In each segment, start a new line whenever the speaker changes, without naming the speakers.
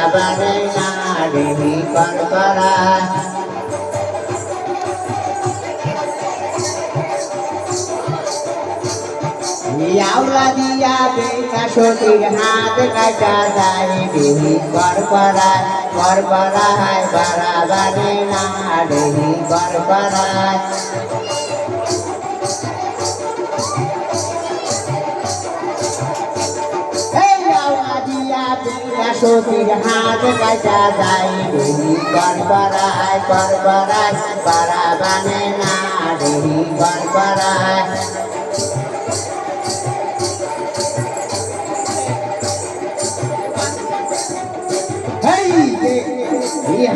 বারাবারে না দেহি কর করায় আওলা দিয়া বেকা সতীর হাত কাটা যায় দেহি কর করায় বারাবারে না দেহি কর করায় সতীর হাত কাটা যায় দেহি কর করায় বারাবারে না দেহি কর করায়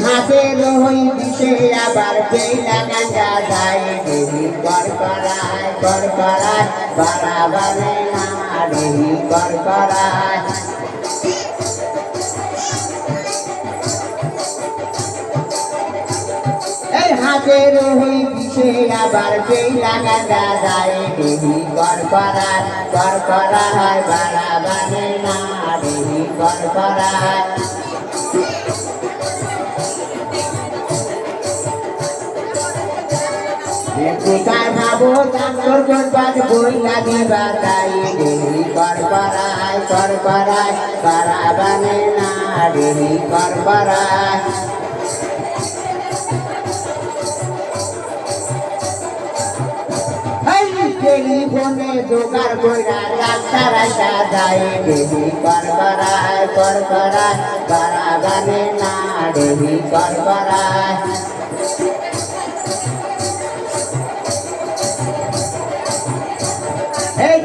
হাতের হই দিশে আবার বেলা গাঞ্জা যায় দেহি কর করায় বারাবারে না দেহি কর করায় হাতের হই দিশে আবার বেলা গাঞ্জা যায় দেহি কর করায় বারাবারে না দেহি কর করায় কোথায় ভাবো তাঙ্গর গরবাদ বইলা দিবা তাই দেহি কর করায় বারাবারে না দেহি কর করায় টেলিফোনে জোগাড় কইরা ডাক্তার আসা যায় দেহি কর করায় বারাবারে না দেহি কর করায়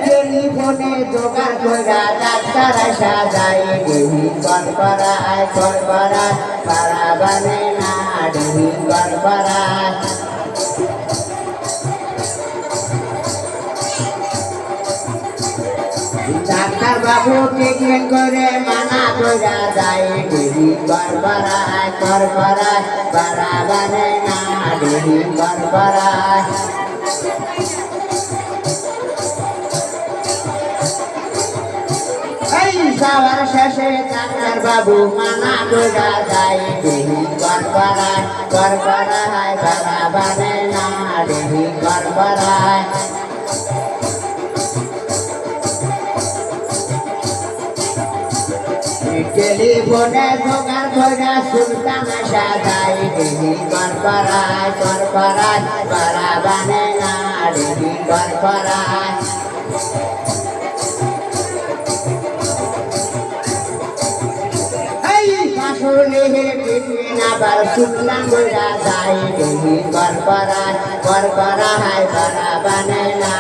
টেলিফোনে জোগাড় কইরা ডাক্তার আসা যায় দেহি কর করায় বারাবারে না দেহি কর করায় ডাক্তার বাবু ট্রিটমেন্ট করে মানা কইরা যায় দেহি কর করায় বারাবারে না দেহি কর করায় সবার শেষে ডাক্তার বাবু মানা কইরা যায় দেহি কর করায় বারাবারে না দেহি কর করায় টেলিফোনে জোগাড় কইরা সুলতান আসা যায় দেহি কর করায় বারাবারে না দেহি কর করায় আবার সুলতান কইরা যায় দেহি কর করায় বারাবারে না